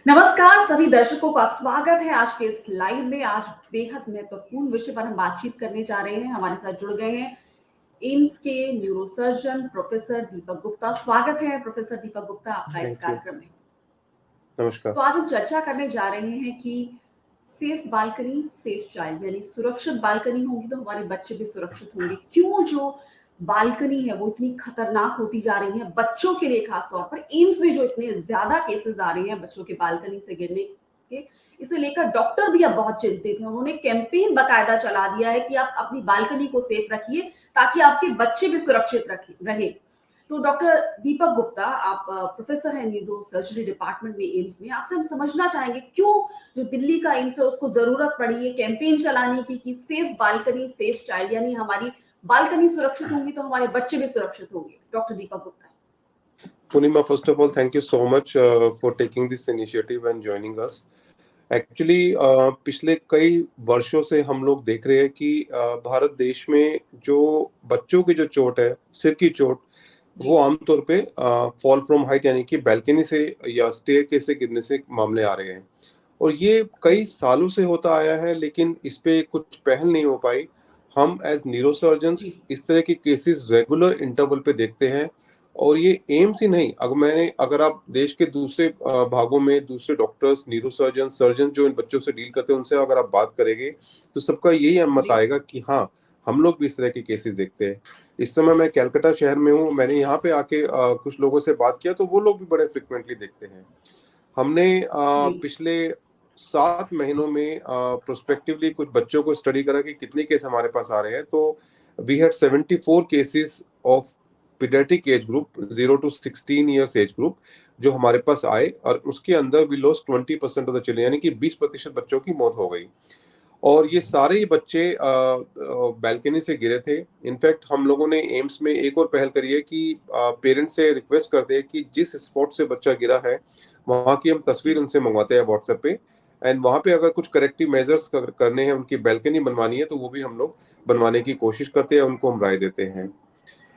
नमस्कार सभी दर्शकों का स्वागत है आज के इस लाइव में। आज बेहद महत्वपूर्ण विषय पर हम बातचीत करने जा रहे हैं। हमारे साथ जुड़ गए हैं एम्स के न्यूरोसर्जन प्रोफेसर दीपक गुप्ता। स्वागत है प्रोफेसर दीपक गुप्ता आपका इस थैंक यू। कार्यक्रम में। नमस्कार। तो आज हम चर्चा करने जा रहे हैं कि सेफ बालकनी सेफ चाइल्ड, यानी सुरक्षित बालकनी होगी तो हमारे बच्चे भी सुरक्षित होंगे। क्यों जो बालकनी है वो इतनी खतरनाक होती जा रही है बच्चों के लिए, खास तौर पर एम्स में जो इतने ज्यादा केसेस आ रहे हैं बच्चों के बालकनी से गिरने के, इसे लेकर डॉक्टर भी अब बहुत चिंतित हैं। उन्होंने कैंपेन बकायदा चला दिया है कि आप अपनी बालकनी को सेफ रखिए ताकि आपके बच्चे भी सुरक्षित रहे। तो डॉक्टर दीपक गुप्ता, आप प्रोफेसर हैं न्यूरो सर्जरी डिपार्टमेंट में एम्स में। आपसे हम समझना चाहेंगे क्यों जो दिल्ली का एम्स है उसको जरूरत पड़ी है कैंपेन चलाने की कि सेफ बालकनी सेफ चाइल्ड, यानी हमारी बालकनी सुरक्षित होंगी तो हमारे बच्चे भी सुरक्षित होंगे। Doctor Deepak Gupta. Purnima, first of all, thank you so much for taking this initiative and joining us. Actually पिछले कई वर्षों से हम लोग देख रहे हैं कि भारत देश में जो बच्चों की जो चोट है, सिर की चोट, वो आमतौर पे फॉल फ्रॉम हाइट यानी कि बैल्कनी से या स्टेयरकेस से गिरने से मामले आ रहे हैं। और ये कई सालों से होता आया है, लेकिन इस पे कुछ पहल नहीं हो पाई। हम एज न्यूरोसर्जन्स इस तरह के केसेस रेगुलर इंटरवल पे देखते हैं। और ये एम्स ही नहीं, अगर आप देश के दूसरे भागों में दूसरे डॉक्टर्स, न्यूरोसर्जन, सर्जन जो इन बच्चों से डील करते हैं, उनसे अगर आप बात करेंगे तो सबका यही मत आएगा कि हाँ, हम लोग भी इस तरह के केसेस देखते हैं। इस समय मैं कलकत्ता शहर में हूँ। मैंने यहाँ पे आके कुछ लोगों से बात किया तो वो लोग भी बड़े फ्रिक्वेंटली देखते हैं। हमने पिछले 7 महीनों में प्रोस्पेक्टिवली कुछ बच्चों को स्टडी करा कि कितने केस हमारे पास आ रहे हैं। तो we had 74 cases of paediatric age group 0 to 16 years age group जो हमारे पास आए, और उसके अंदर we lost 20% of the children, यानी कि 20% बच्चों की मौत हो गई। और ये सारे ही बच्चे बैल्कनी से गिरे थे। इनफैक्ट हम लोगों ने एम्स में एक और पहल करी है कि पेरेंट्स से रिक्वेस्ट करते हैं कि जिस स्पॉट से बच्चा गिरा है वहाँ की हम तस्वीर उनसे मंगवाते हैं व्हाट्सएप पे, एंड वहाँ पे अगर कुछ करेक्टिव मेजर्स करने हैं, उनकी बैल्कनी बनवानी है, तो वो भी हम लोग बनवाने की कोशिश करते हैं, उनको हम राय देते हैं।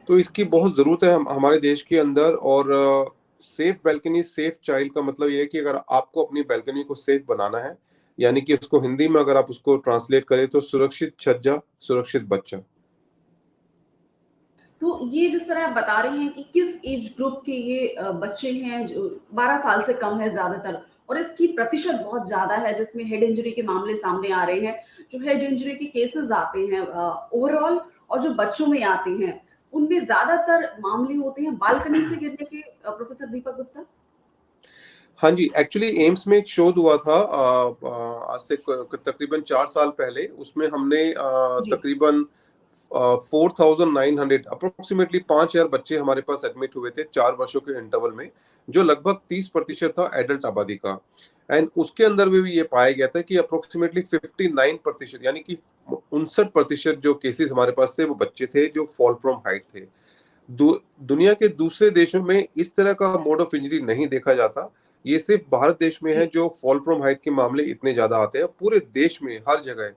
तो इसकी बहुत ज़रूरत है हमारे देश के अंदर। और सेफ बैल्कनी सेफ चाइल्ड का मतलब ये है कि अगर आपको अपनी बैल्कनी को सेफ बनाना है, यानी कि उसको हिंदी में अगर आप उसको ट्रांसलेट करें तो सुरक्षित छज्जा सुरक्षित बच्चा। तो ये जिस तरह आप बता रहे हैं कि किस एज ग्रुप के ये बच्चे हैं, जो 12 साल से कम है ज्यादातर, और इसकी प्रतिशत बहुत ज्यादा है जिसमें हेड इंजरी के मामले सामने आ रहे हैं। जो हेड इंजरी के केसेस आते हैं ओवरऑल और जो बच्चों में आते हैं उनमें ज्यादातर मामले होते हैं बालकनी से गिरने के, प्रोफेसर दीपक गुप्ता। हाँ जी, एक्चुअली एम्स में एक शोध हुआ था आज से तकरीबन 4 साल पहले। उसमें हमने जी। तकरीबन 4,900 अप्रोक्सीमेटली 5,000 बच्चे हमारे पास एडमिट हुए थे 4 वर्षों के इंटरवल में, जो लगभग 30% था एडल्ट आबादी का। एंड उसके अंदर में भी ये पाया गया था कि अप्रोक्सीमेटली 59%, यानी कि 59% जो केसेस हमारे पास थे वो बच्चे थे जो फॉल फ्रॉम हाइट थे। दुनिया के दूसरे देशों में इस तरह का मोड ऑफ इंजरी नहीं देखा जाता। ये सिर्फ भारत देश में है जो फॉल फ्रॉम हाइट के मामले इतने ज्यादा आते हैं, पूरे देश में हर जगह।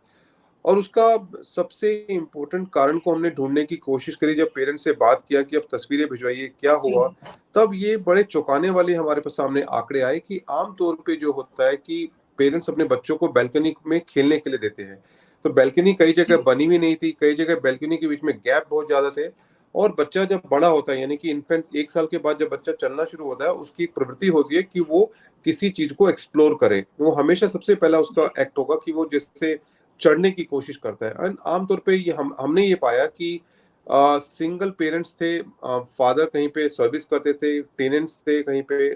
और उसका सबसे इम्पोर्टेंट कारण को हमने ढूंढने की कोशिश करी। जब पेरेंट्स से बात किया कि अब तस्वीरें भिजवाइए क्या हुआ, तब ये बड़े चौंकाने वाले हमारे पास सामने आंकड़े आए कि आमतौर पे जो होता है कि पेरेंट्स अपने बच्चों को बैल्कनी में खेलने के लिए देते हैं। तो बैल्कनी कई जगह बनी हुई नहीं थी, कई जगह बैल्कनी के बीच में गैप बहुत ज्यादा थे। और बच्चा जब बड़ा होता है, यानी कि इन्फेंट 1 साल के बाद जब बच्चा चलना शुरू होता है, उसकी एक प्रवृत्ति होती है कि वो किसी चीज को एक्सप्लोर करे। वो हमेशा सबसे पहला उसका एक्ट होगा कि वो जैसे चढ़ने की कोशिश करता है। एंड आमतौर पे ये हमने ये पाया कि सिंगल पेरेंट्स थे, फादर कहीं पे सर्विस करते थे, टेनेंट्स थे कहीं पे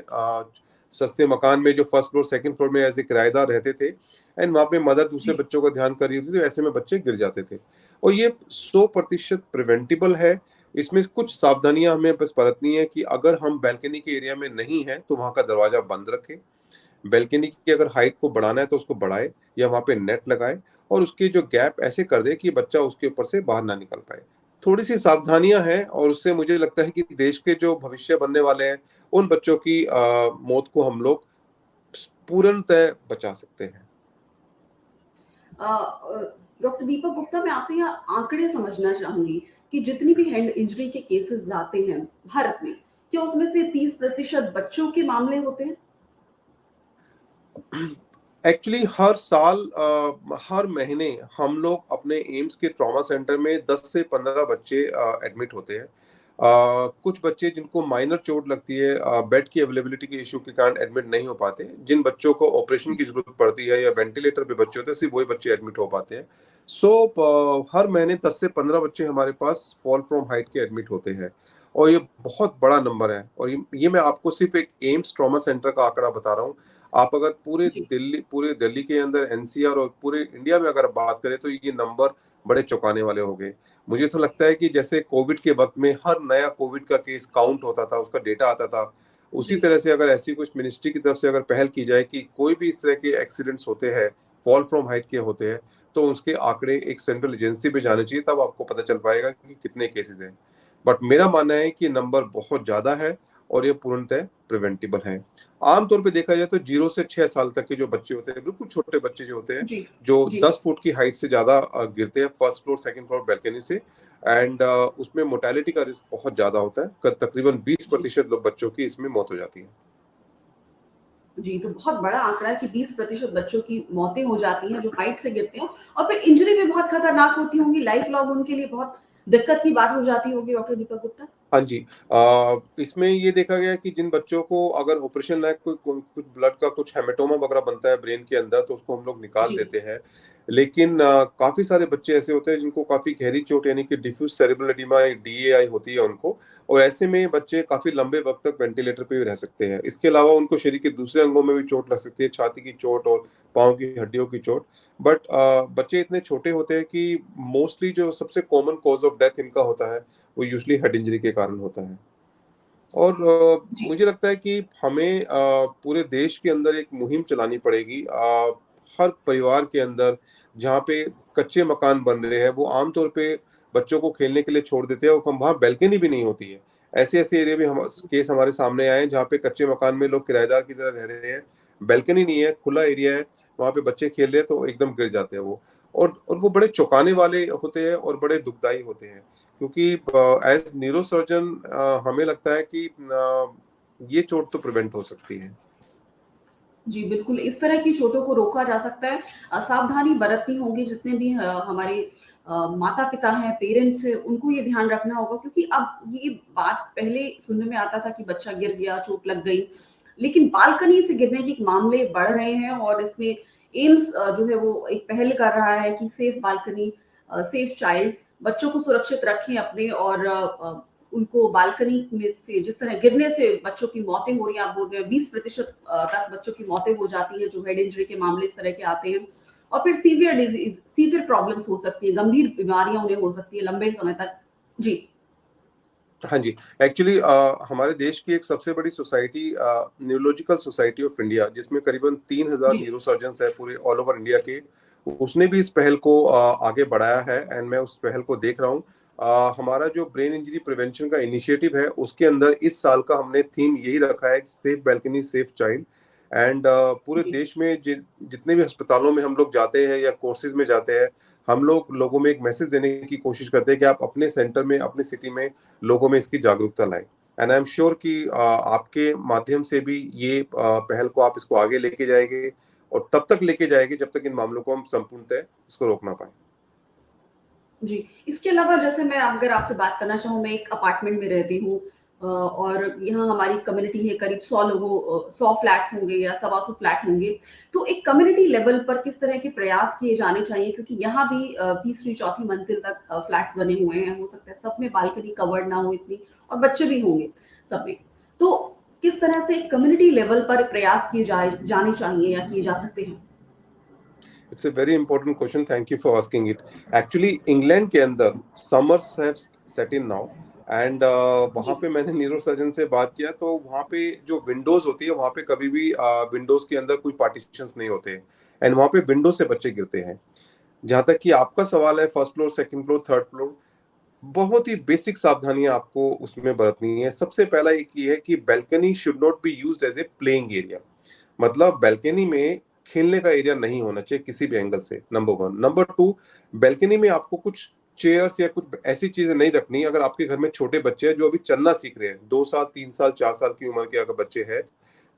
सस्ते मकान में जो फर्स्ट फ्लोर सेकंड फ्लोर में एज ए किराएदार रहते थे, एंड वहाँ पे मदर दूसरे बच्चों का ध्यान कर रही होती थी, ऐसे में बच्चे गिर जाते थे। और ये 100% प्रिवेंटेबल है। इसमें कुछ सावधानियां हमें बस बरतनी है कि अगर हम बैल्कनी के एरिया में नहीं है तो वहाँ का दरवाजा बंद रखें। बैल्कनी की अगर हाइट को बढ़ाना है तो उसको बढ़ाए या वहाँ पे नेट लगाए, और उसके जो गैप ऐसे कर दे कि बच्चा उसके ऊपर से बाहर ना निकल पाए। थोड़ी सी सावधानियां हैं, और उससे मुझे लगता है कि देश के जो भविष्य बनने वाले हैं उन बच्चों की मौत को हम लोग पूर्णतः बचा सकते हैं। डॉक्टर दीपक गुप्ता, मैं आपसे यहाँ आंकड़े समझना चाहूंगी कि जितनी भी हेड इंजरी के केसेस आते हैं भारत में, क्या उसमें से 30% बच्चों के मामले होते हैं? एक्चुअली हर साल हर महीने हम लोग अपने एम्स के ट्रॉमा सेंटर में 10 से 15 बच्चे एडमिट होते हैं। कुछ बच्चे जिनको माइनर चोट लगती है, बेड की अवेलेबिलिटी के इशू के कारण एडमिट नहीं हो पाते। जिन बच्चों को ऑपरेशन की जरूरत पड़ती है या वेंटिलेटर पे बच्चे होते हैं, सिर्फ वही बच्चे एडमिट हो पाते हैं। हर महीने 10 से 15 बच्चे हमारे पास फॉल फ्रॉम हाइट के एडमिट होते हैं, और ये बहुत बड़ा नंबर है। और ये मैं आपको सिर्फ एक एम्स ट्रॉमा सेंटर का आंकड़ा बता रहा हूँ। आप अगर जी पूरे दिल्ली के अंदर एनसीआर और पूरे इंडिया में अगर बात करें तो ये नंबर बड़े चौंकाने वाले हो गए। मुझे तो लगता है कि जैसे कोविड के वक्त में हर नया कोविड का केस काउंट होता था, उसका डेटा आता था, उसी जी तरह से अगर ऐसी कुछ मिनिस्ट्री की तरफ से अगर पहल की जाए कि कोई भी इस तरह के एक्सीडेंट्स होते हैं, फॉल फ्रॉम हाइट के होते हैं, तो उसके आंकड़े एक सेंट्रल एजेंसी पे जाने चाहिए, तब आपको पता चल पाएगा कि कितने केसेस हैं। बट मेरा मानना है कि नंबर बहुत ज्यादा है और ये पूर्णतः प्रिवेंटेबल है। आमतौर पे देखा जाए तो 0 से 6 साल तक के जो बच्चे होते हैं, बिल्कुल छोटे बच्चे जो होते हैं, जी जो जी 10 फुट की हाइट से ज्यादा गिरते हैं first floor second floor balcony से, एंड उसमें मोर्टेलिटी का रिस्क बहुत ज्यादा होता है। तकरीबन बीस जी प्रतिशत लोग बच्चों की इसमें मौत हो जाती है। जी, तो बहुत बड़ा आंकड़ा है कि 20% बच्चों की मौतें हो जाती हैं जो हाइट से गिरते हैं, और फिर इंजरी भी बहुत खतरनाक होती होंगी, लाइफ लॉन्ग उनके लिए बहुत दिक्कत की बात हो जाती होगी, डॉक्टर दीपक गुप्ता? हाँ जी। इसमें ये देखा गया है कि जिन बच्चों को अगर ऑपरेशन लायक कुछ ब्लड का कुछ हेमेटोमा वगैरह बनता है ब्रेन के अंदर, तो उसको हम लोग निकाल जी, देते हैं। लेकिन काफी सारे बच्चे ऐसे होते हैं जिनको काफी गहरी चोट यानी कि डिफ्यूज सेरेब्रल एडिमा, डीएआई होती है उनको, और ऐसे में बच्चे काफी लंबे वक्त तक वेंटिलेटर पे भी रह सकते हैं। इसके अलावा उनको शरीर के दूसरे अंगों में भी चोट लग सकती है, छाती की चोट और पाँव की हड्डियों की चोट। बट बच्चे इतने छोटे होते हैं कि मोस्टली जो सबसे कॉमन कॉज ऑफ डेथ इनका होता है वो यूजली हेड इंजरी के कारण होता है। और जी, मुझे लगता है कि हमें पूरे देश के अंदर एक मुहिम चलानी पड़ेगी। हर परिवार के अंदर जहाँ पे कच्चे मकान बन रहे हैं, वो आमतौर पे बच्चों को खेलने के लिए छोड़ देते हैं, और वहाँ बैल्कनी भी नहीं होती है। ऐसे ऐसे एरिया में हम केस हमारे सामने आए हैं जहाँ पे कच्चे मकान में लोग किराएदार की तरह रह रहे हैं, बैल्कनी नहीं है, खुला एरिया है, वहाँ पे बच्चे खेल रहे हैं तो एकदम गिर जाते हैं वो। और वो बड़े चौंकाने वाले होते हैं और बड़े दुखदाई होते हैं, क्योंकि एज न्यूरो सर्जन हमें लगता है कि ये चोट तो प्रिवेंट हो सकती है। जी, बिल्कुल, इस तरह की चोटों को रोका जा सकता है। सावधानी बरतनी होगी, जितने भी हमारे माता-पिता हैं, पेरेंट्स हैं, उनको ये ध्यान रखना होगा, क्योंकि अब ये बात पहले सुनने में आता था कि बच्चा गिर गया, चोट लग गई, लेकिन बालकनी से गिरने के मामले बढ़ रहे हैं, और इसमें एम्स जो है वो एक पहल कर रहा है कि सेफ बालकनी, सेफ चाइल्ड, बच्चों को सुरक्षित रखें अपने, और उनको बालकनी में से जिस तरह गिरने से बच्चों की मौतें हो रही हैं, आप बोल रहे हैं 20% तक बच्चों की मौतें हो जाती है, जो हेड इंजरी के मामले इस तरह के आते हैं, और फिर सीवियर डिजीज, सीवियर प्रॉब्लम्स हो सकती है, गंभीर बीमारियां उन्हें हो सकती है लंबे समय तक। जी हाँ जी। एक्चुअली हमारे देश की एक सबसे बड़ी society neurological society of India, जिसमें करीबन 3000 जी न्यूरो सर्जन है पूरे ऑल ओवर इंडिया के, उसने भी इस पहल को आगे बढ़ाया है, एंड मैं उस पहल को देख रहा हूँ। हमारा जो ब्रेन इंजरी प्रिवेंशन का इनिशिएटिव है, उसके अंदर इस साल का हमने थीम यही रखा है कि safe balcony safe child. And पूरे जी देश में जितने भी अस्पतालों में हम लोग जाते हैं या कोर्सेज में जाते हैं, हम लोग लोगों में एक मैसेज देने की कोशिश करते हैं कि आप अपने सेंटर में, अपनी सिटी में लोगों में इसकी जागरूकता लाएं। एंड आई एम श्योर कि आपके माध्यम से भी ये पहल को आप इसको आगे लेके जाएंगे, और तब तक लेके जाएंगे जब तक इन मामलों को हम संपूर्णतः इसको रोक ना पाए। जी, इसके अलावा जैसे मैं अगर आपसे बात करना चाहूँ, मैं एक अपार्टमेंट में रहती हूँ, और यहाँ हमारी कम्युनिटी है, करीब 100 लोगों 100 फ्लैट्स होंगे या सवा सौ फ्लैट होंगे। तो एक कम्युनिटी लेवल पर किस तरह के प्रयास किए जाने चाहिए? क्योंकि यहाँ भी तीसरी चौथी मंजिल तक फ्लैट्स बने हुए हैं, हो सकता है सब में बालकनी कवर्ड ना हो इतनी, और बच्चे भी होंगे सब में। तो किस तरह से कम्युनिटी लेवल पर प्रयास किए जाने चाहिए या किए जा सकते हैं? It's a very important question, thank you for asking it. Actually England के अंदर summers have set in now, and वहाँ जी, पे मैंने न्यूरो सर्जन से बात किया, तो वहाँ पे जो विंडोज होती है, वहाँ पे कभी भी विंडोज के अंदर कोई पार्टीशंस नहीं होते, एंड वहाँ पे विंडो से बच्चे गिरते हैं। जहां तक कि आपका सवाल है first floor second floor third floor, बहुत ही बेसिक सावधानियां आपको उसमें बरतनी है। सबसे पहला एक ये है कि balcony should not be used as a playing area. मतलब बैल्कनी में खेलने का एरिया नहीं होना चाहिए किसी भी एंगल से, number one. Number two, balcony में आपको कुछ चेयर्स या कुछ ऐसी चीजें नहीं रखनी। अगर आपके घर में छोटे बच्चे हैं जो अभी चलना सीख रहे हैं, 2 साल 3 साल 4 साल की उम्र के अगर बच्चे हैं,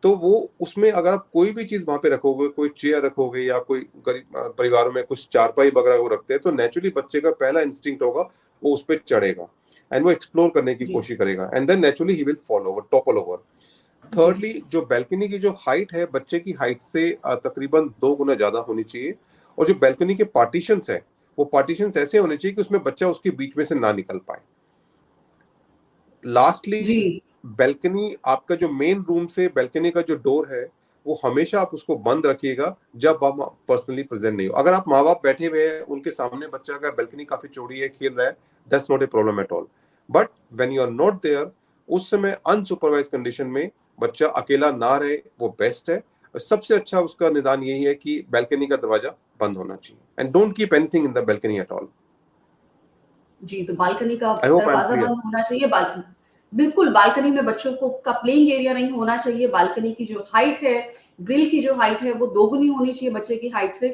तो वो उसमें अगर आप कोई भी चीज वहां पे रखोगे, कोई चेयर रखोगे या कोई गरीब परिवारों में कुछ चारपाई वगैरह वो रखते हैं, तो नेचुरली बच्चे का पहला इंस्टिंक्ट होगा वो उस पर चढ़ेगा एंड वो एक्सप्लोर करने की जी कोशिश करेगा and then naturally he will follow over, topple over. जी थर्डली, जो बैल्कनी की जो हाइट है बच्चे की हाइट से तकरीबन 2 गुना ज्यादा होनी चाहिए। और जो बैल्कनी के पार्टीशंस है वो पार्टीशंस ऐसे होने चाहिए कि उसमें बच्चा उसके बीच में से ना निकल पाए। लास्टली, जी बैल्कनी आपका जो मेन रूम से बैल्कनी का जो डोर है वो हमेशा आप उसको बंद रखिएगा जब आप पर्सनली प्रेजेंट नहीं हो। अगर आप माँ बाप बैठे हुए हैं, उनके सामने बच्चा का बैल्कनी काफी चौड़ी है, खेल रहा है, that's not a problem at all. But when you are not there, उस समय अनसुपरवाइज कंडीशन में बच्चा अकेला ना रहे, वो बेस्ट है। और सबसे अच्छा उसका निदान यही है कि बैल्कनी का दरवाजा बंद होना चाहिए and don't keep anything in the balcony at all. जी, तो बालकनी का आई होप आई एम दरवाज़ा क्लियर। बंद होना चाहिए। बिल्कुल, बालकनी में बच्चों को का प्लेइंग एरिया नहीं होना चाहिए। बालकनी की जो हाइट है, ग्रिल की जो हाइट है, वो दोगुनी होनी चाहिए बच्चे की हाइट से।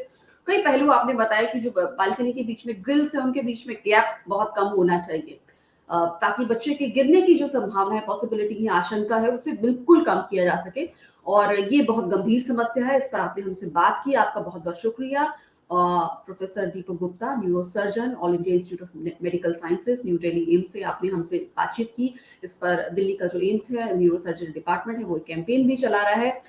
कई पहलू आपने बताया कि जो बालकनी के बीच में ग्रिल्स है, उनके बीच में गैप बहुत कम होना चाहिए। ताकि बच्चे के गिरने की जो संभावना है, पॉसिबिलिटी है, आशंका है, उसे बिल्कुल कम किया जा सके। और ये बहुत गंभीर समस्या है, इस पर आपने हमसे बात की, आपका बहुत-बहुत शुक्रिया। Professor Deepak Gupta, neurosurgeon, all India institute of medical sciences, new Delhi AIIMS से आपने हमसे बातचीत की। इस पर दिल्ली का जो एम्स है, न्यूरोसर्जरी डिपार्टमेंट है, वो एक कैंपेन भी चला रहा है।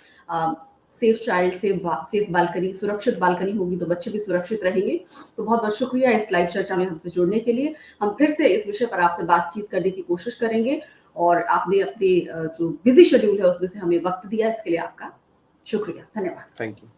सेफ चाइल्ड, सेफ बालकनी, सुरक्षित बालकनी होगी तो बच्चे भी सुरक्षित रहेंगे। तो बहुत-बहुत शुक्रिया इस लाइव चर्चा में हमसे जुड़ने के लिए। हम फिर से इस विषय पर आपसे बातचीत करने की कोशिश करेंगे और आपने अपने जो बिज़ी शेड्यूल है उसमें से हमें वक़्त दिया, इसके लिए आपका शुक्रिया। धन्यवाद। Thank you.